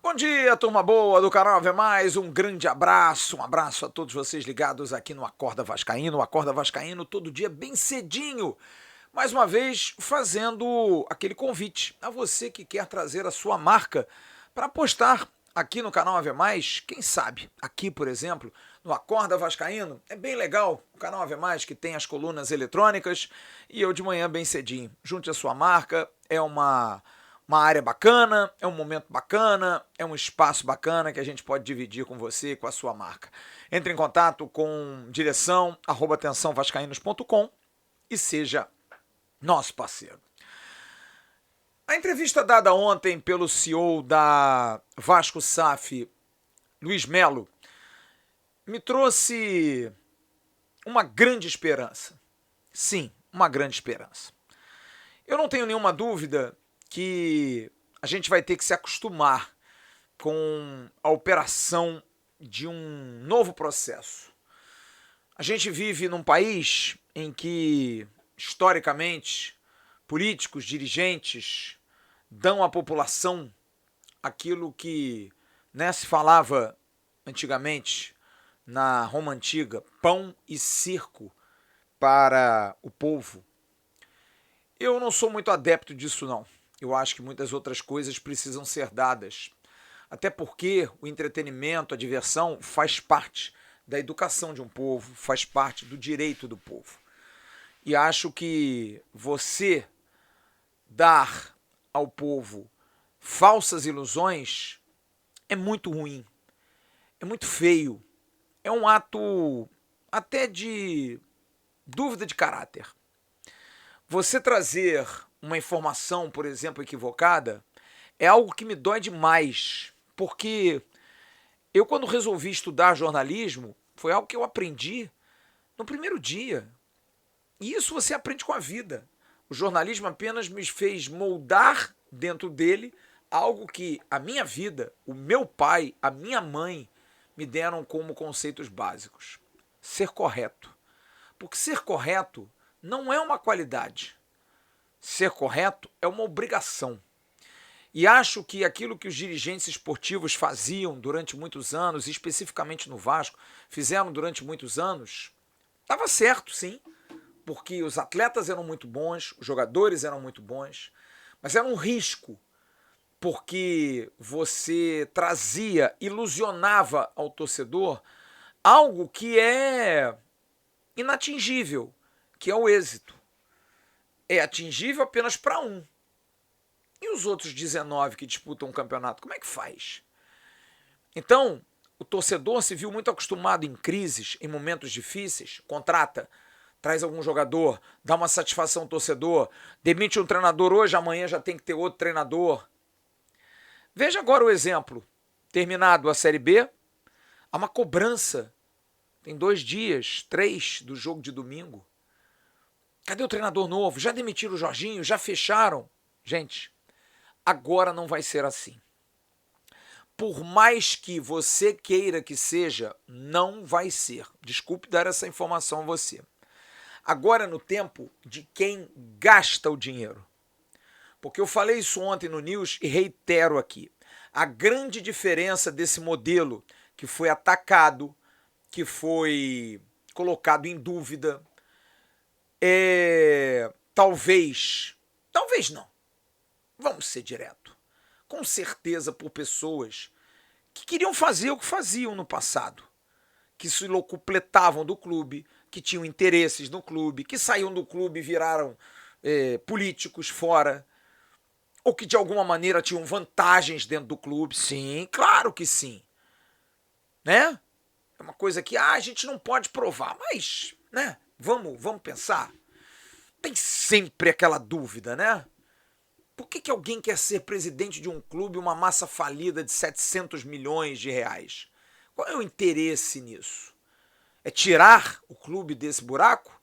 Bom dia, turma boa do canal Ave Mais, um grande abraço, um abraço a todos vocês ligados aqui no Acorda Vascaíno, o Acorda Vascaíno todo dia bem cedinho, mais uma vez fazendo aquele convite a você que quer trazer a sua marca para apostar aqui no canal Ave Mais, quem sabe, aqui por exemplo, no Acorda Vascaíno, é bem legal, o canal Ave Mais que tem as colunas eletrônicas e eu de manhã bem cedinho, junte a sua marca, é uma área bacana, é um momento bacana, é um espaço bacana que a gente pode dividir com você, com a sua marca. Entre em contato com direção@atençãovascaínos.com e seja nosso parceiro. A entrevista dada ontem pelo CEO da Vasco SAF, Luiz Melo, me trouxe uma grande esperança. Sim, uma grande esperança. Eu não tenho nenhuma dúvida que a gente vai ter que se acostumar com a operação de um novo processo. A gente vive num país em que, historicamente, políticos, dirigentes dão à população aquilo que se falava antigamente na Roma Antiga, pão e circo para o povo. Eu não sou muito adepto disso, não. Eu acho que muitas outras coisas precisam ser dadas. Até porque o entretenimento, a diversão faz parte da educação de um povo, faz parte do direito do povo. E acho que você dar ao povo falsas ilusões é muito ruim, é muito feio, é um ato até de dúvida de caráter. Você trazer uma informação, por exemplo, equivocada, é algo que me dói demais, porque eu, quando resolvi estudar jornalismo, foi algo que eu aprendi no primeiro dia. E isso você aprende com a vida. O jornalismo apenas me fez moldar dentro dele algo que a minha vida, o meu pai, a minha mãe me deram como conceitos básicos. Ser correto. Porque ser correto não é uma qualidade. Ser correto é uma obrigação. E acho que aquilo que os dirigentes esportivos faziam durante muitos anos, e especificamente no Vasco, fizeram durante muitos anos, estava certo, sim, porque os atletas eram muito bons, os jogadores eram muito bons, mas era um risco, porque você trazia, ilusionava ao torcedor algo que é inatingível, que é o êxito. É atingível apenas para um. E os outros 19 que disputam o campeonato, como é que faz? Então, o torcedor se viu muito acostumado em crises, em momentos difíceis, contrata, traz algum jogador, dá uma satisfação ao torcedor, demite um treinador hoje, amanhã já tem que ter outro treinador. Veja agora o exemplo. Terminado a Série B, há uma cobrança. Tem 2 dias, 3 do jogo de domingo. Cadê o treinador novo? Já demitiram o Jorginho? Já fecharam? Gente, agora não vai ser assim. Por mais que você queira que seja, não vai ser. Desculpe dar essa informação a você. Agora é no tempo de quem gasta o dinheiro. Porque eu falei isso ontem no News e reitero aqui. A grande diferença desse modelo que foi atacado, que foi colocado em dúvida, talvez não, vamos ser direto, com certeza por pessoas que queriam fazer o que faziam no passado, que se locupletavam do clube, que tinham interesses no clube, que saíam do clube e viraram políticos fora, ou que de alguma maneira tinham vantagens dentro do clube. Sim, claro que sim. Né? É uma coisa que a gente não pode provar, mas vamos pensar. Tem sempre aquela dúvida, né? Por que alguém quer ser presidente de um clube, uma massa falida de 700 milhões de reais? Qual é o interesse nisso? É tirar o clube desse buraco?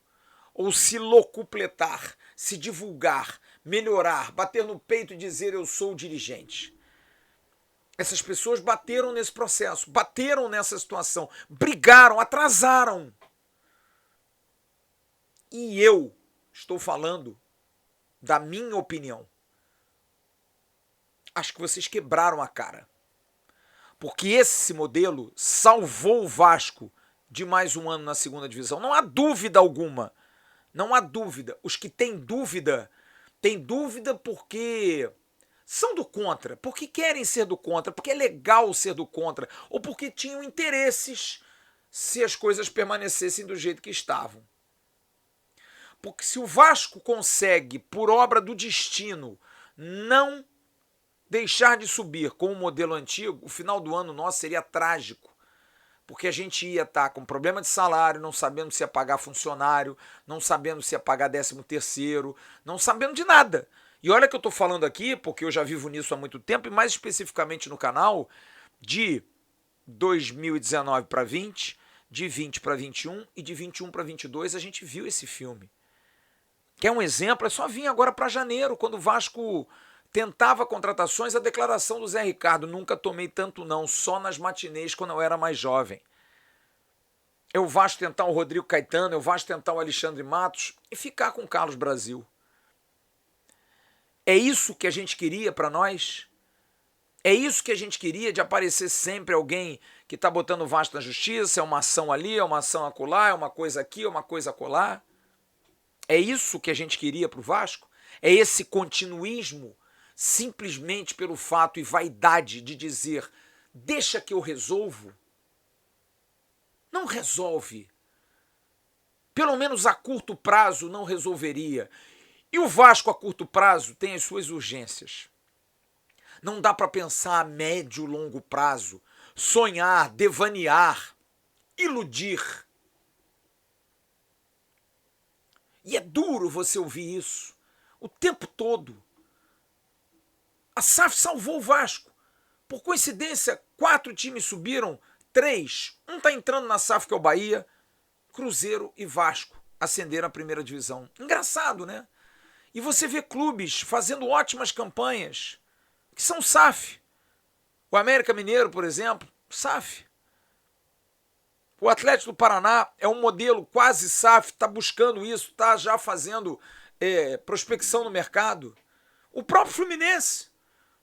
Ou se locupletar, se divulgar, melhorar, bater no peito e dizer eu sou o dirigente? Essas pessoas bateram nesse processo, bateram nessa situação, brigaram, atrasaram. E eu estou falando da minha opinião. Acho que vocês quebraram a cara. porque esse modelo salvou o Vasco de mais um ano na segunda divisão. Não há dúvida alguma. Não há dúvida. Os que têm dúvida porque são do contra, porque querem ser do contra, porque é legal ser do contra, ou porque tinham interesses se as coisas permanecessem do jeito que estavam. Porque se o Vasco consegue, por obra do destino, não deixar de subir com o modelo antigo, o final do ano nosso seria trágico. Porque a gente ia estar com problema de salário, não sabendo se ia pagar funcionário, não sabendo se ia pagar 13º, não sabendo de nada. E olha que eu estou falando aqui, porque eu já vivo nisso há muito tempo, e mais especificamente no canal, de 2019 para 20, de 20 para 21 e de 21 para 22 a gente viu esse filme. Quer um exemplo? É só vir agora para janeiro, quando o Vasco tentava contratações, a declaração do Zé Ricardo: nunca tomei tanto não, só nas matinês quando eu era mais jovem. É o Vasco tentar o Rodrigo Caetano, é o Vasco tentar o Alexandre Matos e ficar com o Carlos Brasil. É isso que a gente queria para nós? É isso que a gente queria, de aparecer sempre alguém que está botando o Vasco na justiça, é uma ação ali, é uma ação acolá, é uma coisa aqui, é uma coisa acolá? É isso que a gente queria para o Vasco? É esse continuismo, simplesmente pelo fato e vaidade de dizer: deixa que eu resolvo? Não resolve. Pelo menos a curto prazo não resolveria. E o Vasco a curto prazo tem as suas urgências. Não dá para pensar a médio e longo prazo, sonhar, devanear, iludir. E é duro você ouvir isso o tempo todo. A SAF salvou o Vasco. Por coincidência, 4 times subiram, 3. Um está entrando na SAF, que é o Bahia. Cruzeiro e Vasco ascenderam à primeira divisão. Engraçado, né? E você vê clubes fazendo ótimas campanhas, que são SAF. O América Mineiro, por exemplo, SAF. O Atlético do Paraná é um modelo quase SAF, está buscando isso, está já fazendo prospecção no mercado. O próprio Fluminense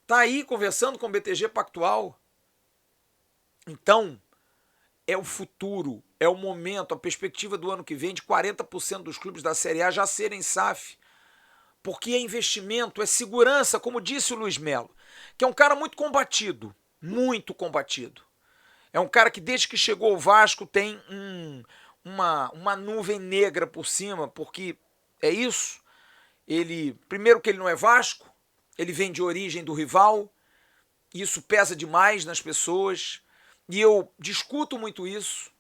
está aí conversando com o BTG Pactual. Então, é o futuro, é o momento, a perspectiva do ano que vem de 40% dos clubes da Série A já serem SAF. Porque é investimento, é segurança, como disse o Luiz Melo, que é um cara muito combatido, muito combatido. É um cara que desde que chegou ao Vasco tem uma nuvem negra por cima, porque é isso. Ele, primeiro que ele não é Vasco, ele vem de origem do rival, e isso pesa demais nas pessoas, e eu discuto muito isso,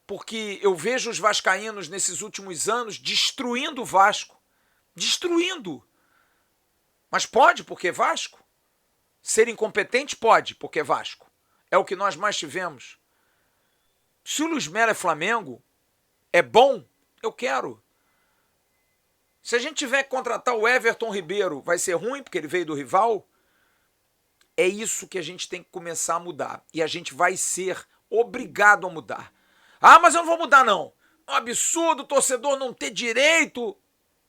porque eu vejo os vascaínos nesses últimos anos destruindo o Vasco, destruindo. Mas pode, porque é Vasco. Ser incompetente pode, porque é Vasco. É o que nós mais tivemos. Se o Luiz Melo é Flamengo, é bom, eu quero. Se a gente tiver que contratar o Everton Ribeiro, vai ser ruim, porque ele veio do rival? É isso que a gente tem que começar a mudar. E a gente vai ser obrigado a mudar. Ah, mas eu não vou mudar, não. É um absurdo o torcedor não ter direito.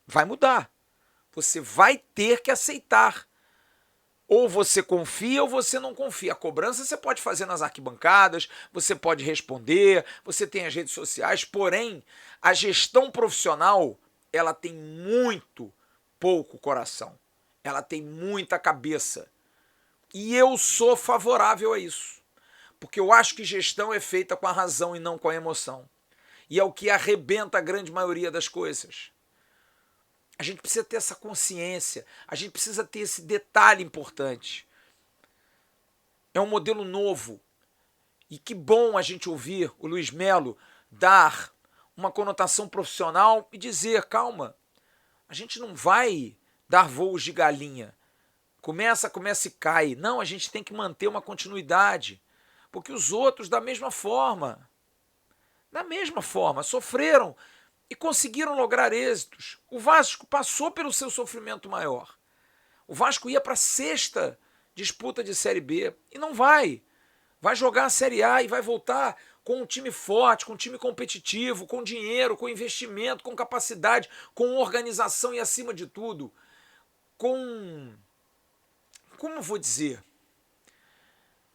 Vai mudar. Você vai ter que aceitar. Ou você confia ou você não confia. A cobrança você pode fazer nas arquibancadas, você pode responder, você tem as redes sociais, porém, a gestão profissional, ela tem muito pouco coração. Ela tem muita cabeça. E eu sou favorável a isso. Porque eu acho que gestão é feita com a razão e não com a emoção. E é o que arrebenta a grande maioria das coisas. A gente precisa ter essa consciência, a gente precisa ter esse detalhe importante. É um modelo novo. E que bom a gente ouvir o Luiz Melo dar uma conotação profissional e dizer: calma, a gente não vai dar voos de galinha. Começa e cai. Não, a gente tem que manter uma continuidade. Porque os outros, da mesma forma, sofreram e conseguiram lograr êxitos. O Vasco passou pelo seu sofrimento maior. O Vasco ia para a 6ª disputa de Série B e não vai. Vai jogar a Série A e vai voltar com um time forte, com um time competitivo, com dinheiro, com investimento, com capacidade, com organização e, acima de tudo, com... Como vou dizer?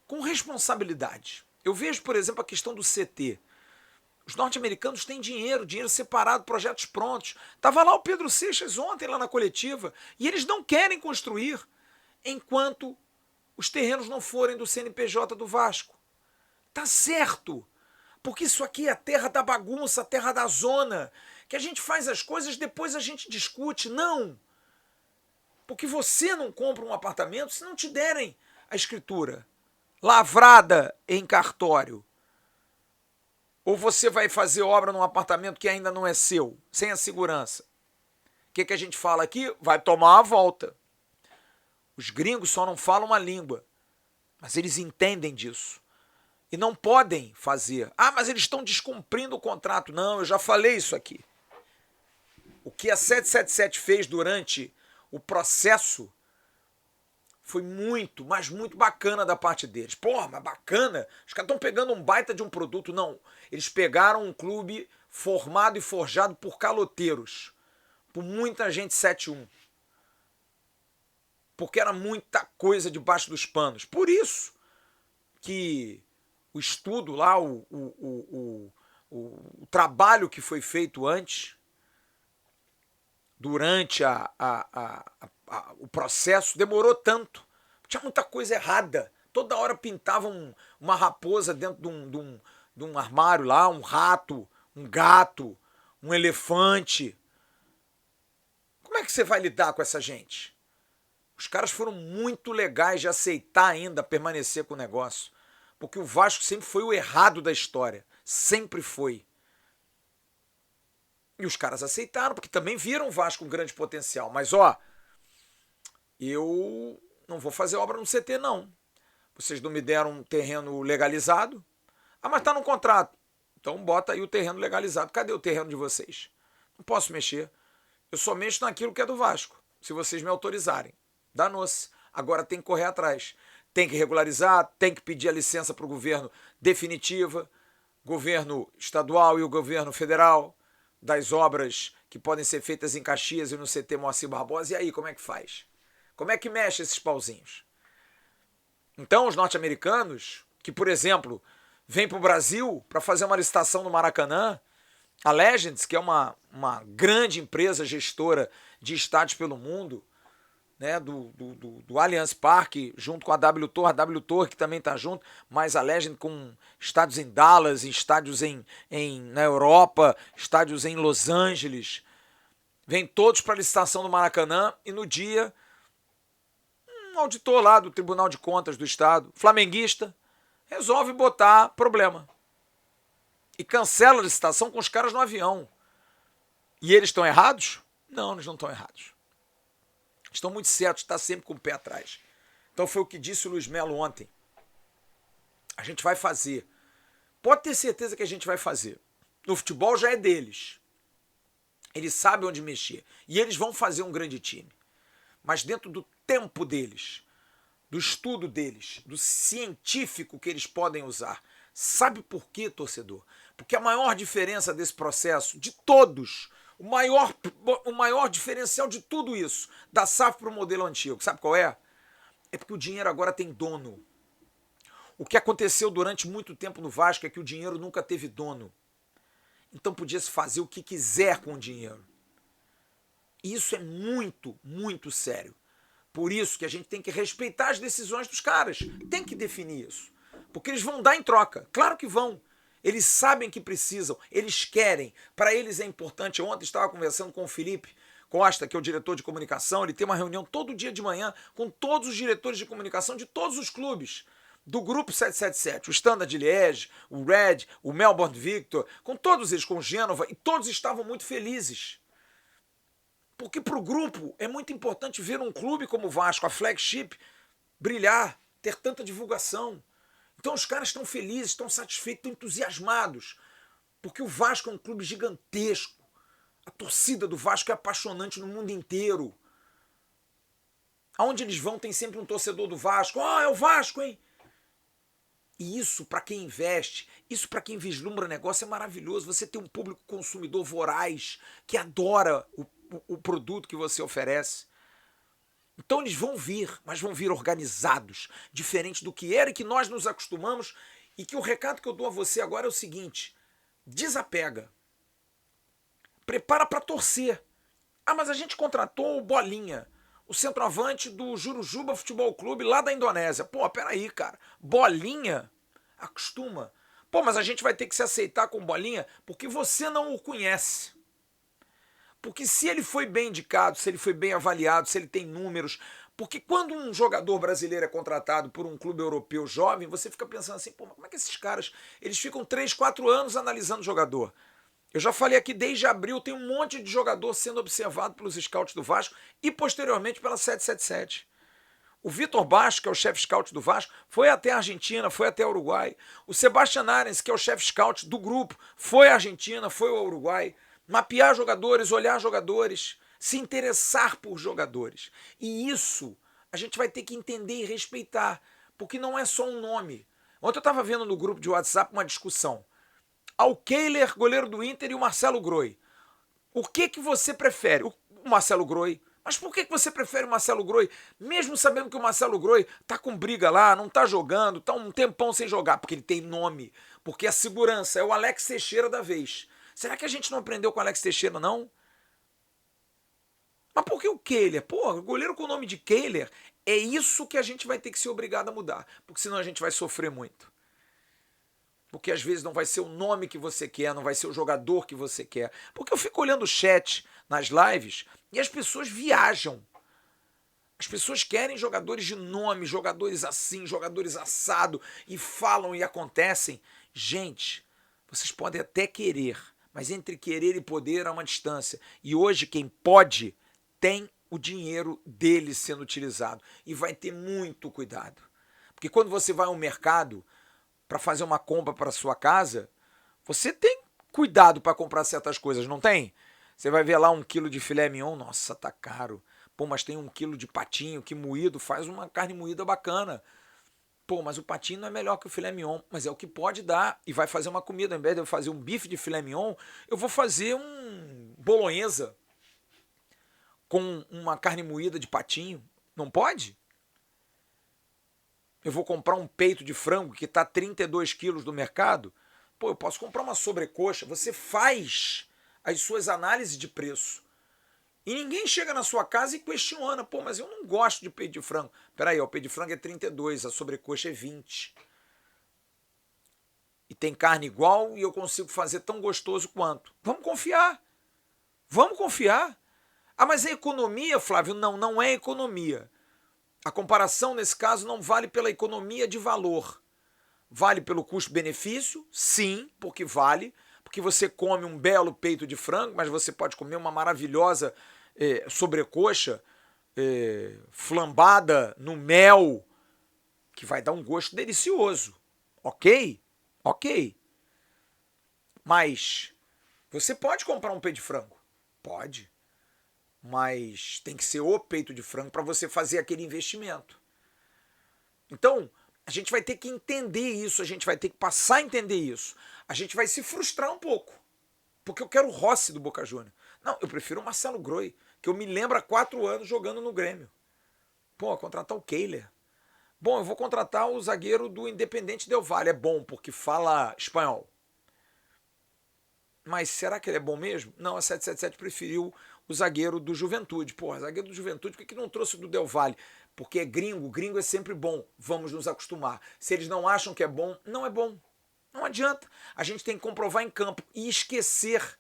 com responsabilidade. Eu vejo, por exemplo, a questão do CT. Os norte-americanos têm dinheiro separado, projetos prontos. Estava lá o Pedro Seixas ontem, lá na coletiva, e eles não querem construir enquanto os terrenos não forem do CNPJ do Vasco. Tá certo, porque isso aqui é a terra da bagunça, a terra da zona, que a gente faz as coisas, depois a gente discute. Não, porque você não compra um apartamento se não te derem a escritura lavrada em cartório. Ou você vai fazer obra num apartamento que ainda não é seu, sem a segurança. O que a gente fala aqui? Vai tomar a volta. Os gringos só não falam uma língua, mas eles entendem disso. E não podem fazer. Ah, mas eles estão descumprindo o contrato. Não, eu já falei isso aqui. O que a 777 fez durante o processo foi muito, mas muito bacana da parte deles. Porra, mas bacana? Os caras estão pegando um baita de um produto. Não, eles pegaram um clube formado e forjado por caloteiros. Por muita gente 7-1. Porque era muita coisa debaixo dos panos. Por isso que o estudo lá, o trabalho que foi feito antes, durante o processo, demorou tanto. Tinha muita coisa errada. Toda hora pintavam uma raposa dentro de um armário lá, um rato, um gato, um elefante. Como é que você vai lidar com essa gente? Os caras foram muito legais de aceitar ainda permanecer com o negócio. Porque o Vasco sempre foi o errado da história. Sempre foi. E os caras aceitaram, porque também viram o Vasco com grande potencial. Mas, eu não vou fazer obra no CT, não. Vocês não me deram um terreno legalizado? Ah, mas tá no contrato. Então bota aí o terreno legalizado. Cadê o terreno de vocês? Não posso mexer. Eu só mexo naquilo que é do Vasco, se vocês me autorizarem. Danou-se. Agora tem que correr atrás. Tem que regularizar, tem que pedir a licença para o governo definitiva, governo estadual e o governo federal, das obras que podem ser feitas em Caxias e no CT Moacir Barbosa. E aí, como é que faz? Como é que mexe esses pauzinhos? Então, os norte-americanos, que, por exemplo, vêm para o Brasil para fazer uma licitação no Maracanã, a Legends, que é uma grande empresa gestora de estádios pelo mundo, né, do Allianz Parque, junto com a W Torre que também está junto, mas a Legend com estádios em Dallas, estádios na Europa, estádios em Los Angeles, vem todos para a licitação do Maracanã e no dia, um auditor lá do Tribunal de Contas do Estado, flamenguista, resolve botar problema. E cancela a licitação com os caras no avião. E eles estão errados? Não, eles não estão errados. Estão muito certos, está sempre com o pé atrás. Então foi o que disse o Luiz Melo ontem. A gente vai fazer. Pode ter certeza que a gente vai fazer. No futebol já é deles. Eles sabem onde mexer. E eles vão fazer um grande time. Mas dentro do tempo deles, do estudo deles, do científico que eles podem usar. Sabe por quê, torcedor? Porque a maior diferença desse processo, de todos, o maior diferencial de tudo isso, da SAF para o modelo antigo, sabe qual é? É porque o dinheiro agora tem dono. O que aconteceu durante muito tempo no Vasco é que o dinheiro nunca teve dono. Então podia-se fazer o que quiser com o dinheiro. E isso é muito, muito sério. Por isso que a gente tem que respeitar as decisões dos caras. Tem que definir isso. Porque eles vão dar em troca. Claro que vão. Eles sabem que precisam. Eles querem. Para eles é importante. Ontem estava conversando com o Felipe Costa, que é o diretor de comunicação. Ele tem uma reunião todo dia de manhã com todos os diretores de comunicação de todos os clubes. Do grupo 777, o Standard de Liège, o Red, o Melbourne Victor, com todos eles, com o Gênova, e todos estavam muito felizes. Porque para o grupo é muito importante ver um clube como o Vasco, a flagship, brilhar, ter tanta divulgação. Então os caras estão felizes, estão satisfeitos, estão entusiasmados. Porque o Vasco é um clube gigantesco. A torcida do Vasco é apaixonante no mundo inteiro. Aonde eles vão tem sempre um torcedor do Vasco. É o Vasco, hein? E isso, para quem investe, isso para quem vislumbra negócio é maravilhoso. Você tem um público consumidor voraz que adora o produto que você oferece. Então eles vão vir, mas vão vir organizados, diferente do que era e que nós nos acostumamos, e que o recado que eu dou a você agora é o seguinte: desapega. Prepara para torcer. Ah, mas a gente contratou o Bolinha, o centroavante do Jurujuba Futebol Clube lá da Indonésia. Pô, peraí, cara. Bolinha? Acostuma. Pô, mas a gente vai ter que se aceitar com Bolinha porque você não o conhece. Porque se ele foi bem indicado, se ele foi bem avaliado, se ele tem números. Porque quando um jogador brasileiro é contratado por um clube europeu jovem, você fica pensando assim, pô, mas como é que esses caras, eles ficam 3, 4 anos analisando o jogador? Eu já falei aqui, desde abril tem um monte de jogador sendo observado pelos scouts do Vasco e posteriormente pela 777. O Vitor Bastos, que é o chefe scout do Vasco, foi até a Argentina, foi até o Uruguai. O Sebastian Arens, que é o chefe scout do grupo, foi à Argentina, foi ao Uruguai. Mapear jogadores, olhar jogadores, se interessar por jogadores. E isso a gente vai ter que entender e respeitar, porque não é só um nome. Ontem eu estava vendo no grupo de WhatsApp uma discussão. Ao Kehler, goleiro do Inter, e o Marcelo Groi. O que você prefere? O Marcelo Groi. Mas por que você prefere o Marcelo Groi? Mesmo sabendo que o Marcelo Groi tá com briga lá, não tá jogando, tá um tempão sem jogar, porque ele tem nome, porque a segurança é o Alex Teixeira da vez. Será que a gente não aprendeu com o Alex Teixeira, não? Mas por que o Kehler? Pô, goleiro com o nome de Kehler, é isso que a gente vai ter que ser obrigado a mudar, porque senão a gente vai sofrer muito. Porque às vezes não vai ser o nome que você quer, não vai ser o jogador que você quer. Porque eu fico olhando o chat nas lives e as pessoas viajam. As pessoas querem jogadores de nome, jogadores assim, jogadores assado, e falam e acontecem. Gente, vocês podem até querer, mas entre querer e poder há uma distância. E hoje quem pode tem o dinheiro dele sendo utilizado. E vai ter muito cuidado. Porque quando você vai ao mercado para fazer uma compra para sua casa, você tem cuidado para comprar certas coisas, não tem? Você vai ver lá 1 quilo de filé mignon, nossa, tá caro. Pô, mas tem 1 quilo de patinho que moído faz uma carne moída bacana. Pô, mas o patinho não é melhor que o filé mignon, mas é o que pode dar e vai fazer uma comida. Ao invés de eu fazer um bife de filé mignon, eu vou fazer um bolonhesa com uma carne moída de patinho. Não pode? Eu vou comprar um peito de frango que está 32 quilos do mercado. Pô, eu posso comprar uma sobrecoxa. Você faz as suas análises de preço. E ninguém chega na sua casa e questiona. Pô, mas eu não gosto de peito de frango. Peraí, o peito de frango é 32, a sobrecoxa é 20. E tem carne igual e eu consigo fazer tão gostoso quanto. Vamos confiar. Vamos confiar. Ah, mas é economia, Flávio? Não, não é economia. A comparação, nesse caso, não vale pela economia de valor. Vale pelo custo-benefício? Sim, porque vale. Porque você come um belo peito de frango, mas você pode comer uma maravilhosa sobrecoxa flambada no mel, que vai dar um gosto delicioso. Ok? Ok. Mas você pode comprar um peito de frango? Pode. Mas tem que ser o peito de frango para você fazer aquele investimento. Então, a gente vai ter que entender isso, a gente vai ter que passar a entender isso. A gente vai se frustrar um pouco, porque eu quero o Rossi do Boca Juniors. Não, eu prefiro o Marcelo Groi, que eu me lembro há 4 anos jogando no Grêmio. Pô, contratar o Kehler. Bom, eu vou contratar o zagueiro do Independente Del Valle. É bom, porque fala espanhol. Mas será que ele é bom mesmo? Não, a 777 preferiu o zagueiro do Juventude. Pô, zagueiro do Juventude, por que não trouxe do Del Valle? Porque é gringo, gringo é sempre bom. Vamos nos acostumar. Se eles não acham que é bom, não é bom. Não adianta. A gente tem que comprovar em campo e esquecer.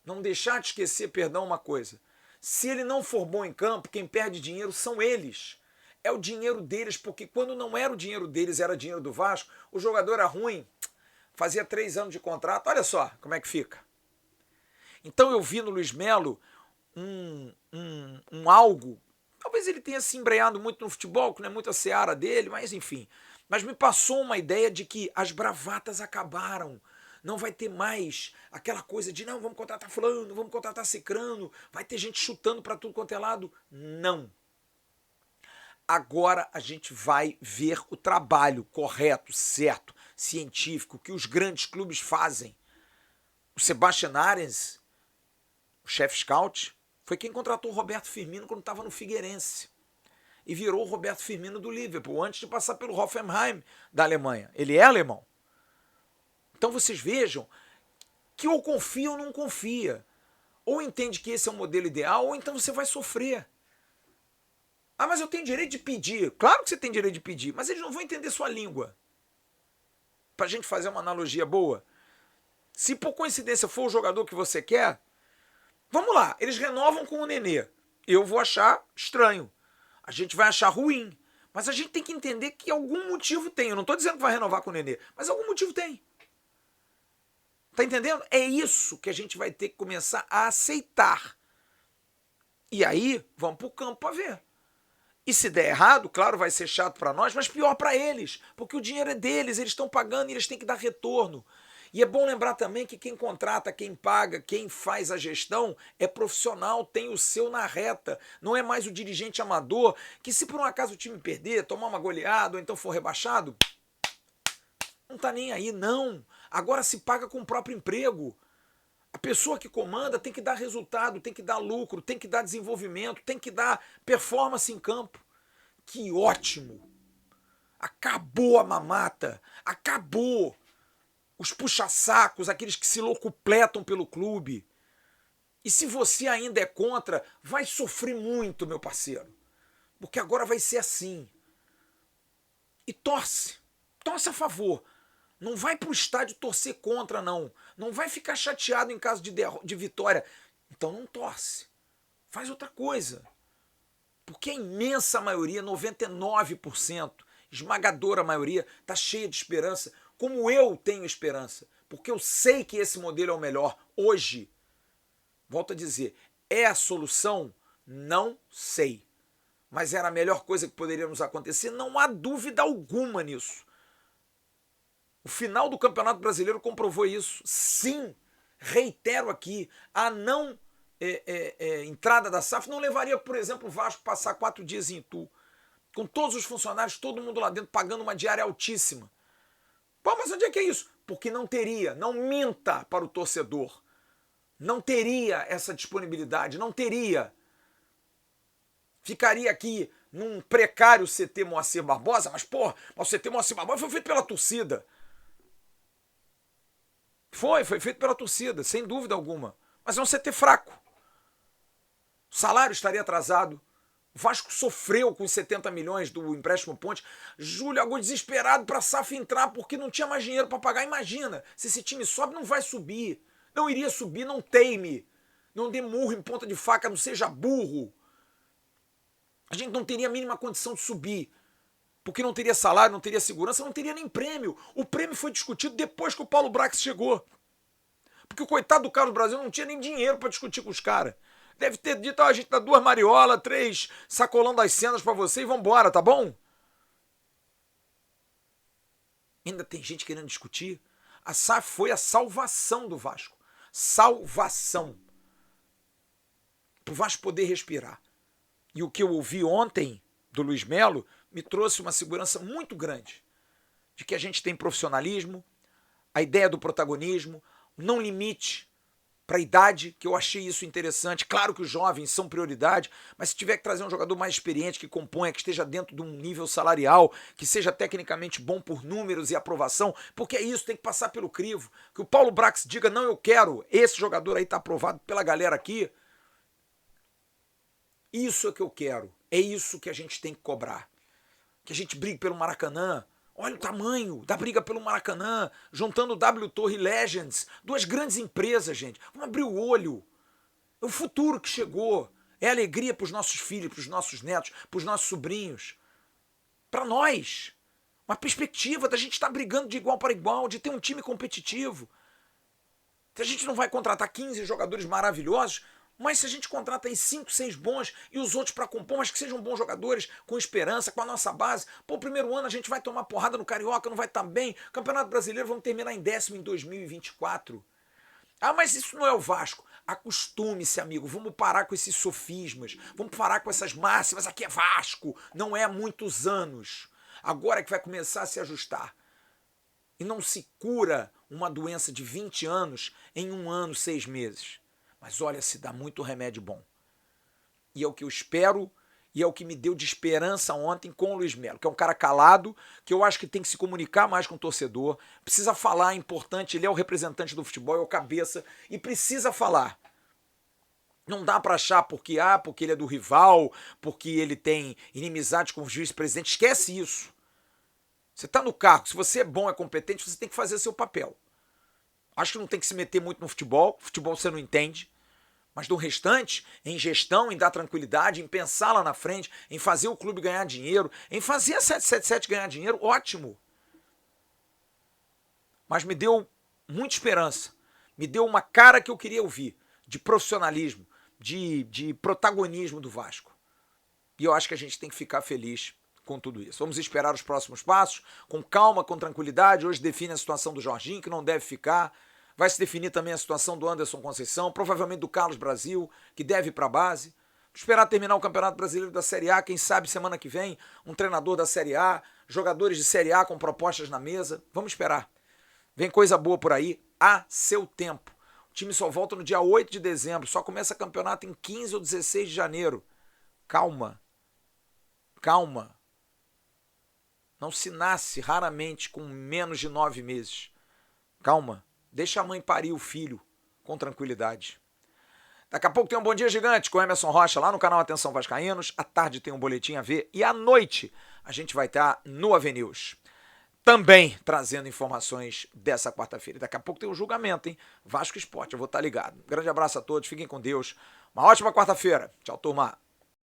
Não deixar de esquecer, perdão, uma coisa. Se ele não for bom em campo, quem perde dinheiro são eles. É o dinheiro deles, porque quando não era o dinheiro deles, era dinheiro do Vasco, o jogador era ruim. Fazia 3 anos de contrato, olha só como é que fica. Então eu vi no Luiz Melo um algo, talvez ele tenha se embrenhado muito no futebol, que não é muito a seara dele, mas enfim. Mas me passou uma ideia de que as bravatas acabaram. Não vai ter mais aquela coisa de não, vamos contratar fulano, vamos contratar cicrano, vai ter gente chutando para tudo quanto é lado. Não. Agora a gente vai ver o trabalho correto, certo, científico, que os grandes clubes fazem. O Sebastian Arens, o chefe scout, foi quem contratou o Roberto Firmino quando estava no Figueirense. e virou o Roberto Firmino do Liverpool, antes de passar pelo Hoffenheim da Alemanha. Ele é alemão. Então vocês vejam que ou confia ou não confia. Ou entende que esse é o modelo ideal, ou então você vai sofrer. Ah, mas eu tenho direito de pedir. Claro que você tem direito de pedir, mas eles não vão entender sua língua. Pra gente fazer uma analogia boa, se por coincidência for o jogador que você quer, vamos lá, eles renovam com o Nenê. Eu vou achar estranho. A gente vai achar ruim. Mas a gente tem que entender que algum motivo tem. Eu não estou dizendo que vai renovar com o Nenê, mas algum motivo tem. Tá entendendo? É isso que a gente vai ter que começar a aceitar. E aí, vamos pro campo para ver. E se der errado, claro, vai ser chato para nós, mas pior para eles, porque o dinheiro é deles, eles estão pagando e eles têm que dar retorno. E é bom lembrar também que quem contrata, quem paga, quem faz a gestão é profissional, tem o seu na reta. Não é mais o dirigente amador que, se por um acaso o time perder, tomar uma goleada ou então for rebaixado, não tá nem aí, não. Agora se paga com o próprio emprego. A pessoa que comanda tem que dar resultado, tem que dar lucro, tem que dar desenvolvimento, tem que dar performance em campo. Que ótimo! Acabou a mamata, acabou os puxa-sacos, aqueles que se locupletam pelo clube. E se você ainda é contra, vai sofrer muito, meu parceiro. Porque agora vai ser assim. E torce a favor. Não vai pro estádio torcer contra, não. Não vai ficar chateado em caso de vitória. Então não torce. Faz outra coisa. Porque a imensa maioria, 99%, esmagadora maioria, está cheia de esperança, como eu tenho esperança. Porque eu sei que esse modelo é o melhor hoje. Volto a dizer, é a solução? Não sei. Mas era a melhor coisa que poderia nos acontecer, não há dúvida alguma nisso. O final do Campeonato Brasileiro comprovou isso. Sim, reitero aqui, a não entrada da SAF não levaria, por exemplo, o Vasco passar 4 dias em Itu, com todos os funcionários, todo mundo lá dentro, pagando uma diária altíssima. Pô, mas onde é que é isso? Porque não teria, não minta para o torcedor. Não teria essa disponibilidade, não teria. Ficaria aqui num precário CT Moacir Barbosa, mas porra, o CT Moacir Barbosa foi feito pela torcida. Foi feito pela torcida, sem dúvida alguma. Mas é um CT fraco. O salário estaria atrasado. O Vasco sofreu com os 70 milhões do empréstimo Ponte. Júlio Agulho desesperado para a SAF entrar porque não tinha mais dinheiro para pagar. Imagina, se esse time sobe, não vai subir. Não iria subir, não teime. Não dê murro em ponta de faca, não seja burro. A gente não teria a mínima condição de subir. Porque não teria salário, não teria segurança, não teria nem prêmio. O prêmio foi discutido depois que o Paulo Brax chegou. Porque o coitado do Carlos Brasil não tinha nem dinheiro para discutir com os caras. Deve ter dito, a gente dá 2 mariola, 3 sacolão das cenas para você e vambora, tá bom? Ainda tem gente querendo discutir. A SAF foi a salvação do Vasco. Salvação. Para o Vasco poder respirar. E o que eu ouvi ontem do Luiz Melo me trouxe uma segurança muito grande de que a gente tem profissionalismo, a ideia do protagonismo, não limite para a idade, que eu achei isso interessante. Claro que os jovens são prioridade, mas se tiver que trazer um jogador mais experiente, que componha, que esteja dentro de um nível salarial, que seja tecnicamente bom por números e aprovação, porque é isso, tem que passar pelo crivo. Que o Paulo Brax diga, não, eu quero, esse jogador aí está aprovado pela galera aqui. Isso é que eu quero, é isso que a gente tem que cobrar. Que a gente brigue pelo Maracanã. Olha o tamanho da briga pelo Maracanã, juntando o W Torre e Legends, 2 grandes empresas, gente. Vamos abrir o olho. É o futuro que chegou. É alegria para os nossos filhos, para os nossos netos, para os nossos sobrinhos. Para nós. Uma perspectiva da gente estar brigando de igual para igual, de ter um time competitivo. A gente não vai contratar 15 jogadores maravilhosos, mas se a gente contrata aí 5, 6 bons e os outros para compor, mas que sejam bons jogadores, com esperança, com a nossa base. Pô, o primeiro ano a gente vai tomar porrada no Carioca, não vai estar bem. Campeonato Brasileiro vamos terminar em 10º em 2024. Ah, mas isso não é o Vasco. Acostume-se, amigo. Vamos parar com esses sofismas. Vamos parar com essas máximas. Aqui é Vasco. Não é há muitos anos. Agora é que vai começar a se ajustar. E não se cura uma doença de 20 anos em 1 ano, 6 meses. Mas olha, se dá muito remédio bom. E é o que eu espero E é o que me deu de esperança ontem com o Luiz Melo, que é um cara calado, que eu acho que tem que se comunicar mais com o torcedor, precisa falar, é importante, ele é o representante do futebol, é o cabeça, e precisa falar. Não dá para achar porque ele é do rival, porque ele tem inimizade com o vice-presidente. Esquece isso. Você está no cargo, se você é bom, é competente, você tem que fazer seu papel. Acho que não tem que se meter muito no futebol você não entende. Mas do restante, em gestão, em dar tranquilidade, em pensar lá na frente, em fazer o clube ganhar dinheiro, em fazer a 777 ganhar dinheiro, ótimo. Mas me deu muita esperança. Me deu uma cara que eu queria ouvir, de profissionalismo, de protagonismo do Vasco. E eu acho que a gente tem que ficar feliz com tudo isso. Vamos esperar os próximos passos, com calma, com tranquilidade. Hoje define a situação do Jorginho, que não deve ficar. Vai se definir também a situação do Anderson Conceição, provavelmente do Carlos Brasil, que deve ir para a base. Vamos esperar terminar o Campeonato Brasileiro da Série A, quem sabe semana que vem, um treinador da Série A, jogadores de Série A com propostas na mesa. Vamos esperar. Vem coisa boa por aí, a seu tempo. O time só volta no dia 8 de dezembro, só começa campeonato em 15 ou 16 de janeiro. Calma. Calma. Não se nasce raramente com menos de 9 meses. Calma. Deixa a mãe parir o filho com tranquilidade. Daqui a pouco tem um Bom Dia Gigante com Emerson Rocha lá no canal Atenção Vascaínos. À tarde tem um Boletim a ver. E à noite a gente vai estar no Avenews. Também trazendo informações dessa quarta-feira. Daqui a pouco tem o julgamento, hein? Vasco Esporte, eu vou estar ligado. Grande abraço a todos, fiquem com Deus. Uma ótima quarta-feira. Tchau, turma.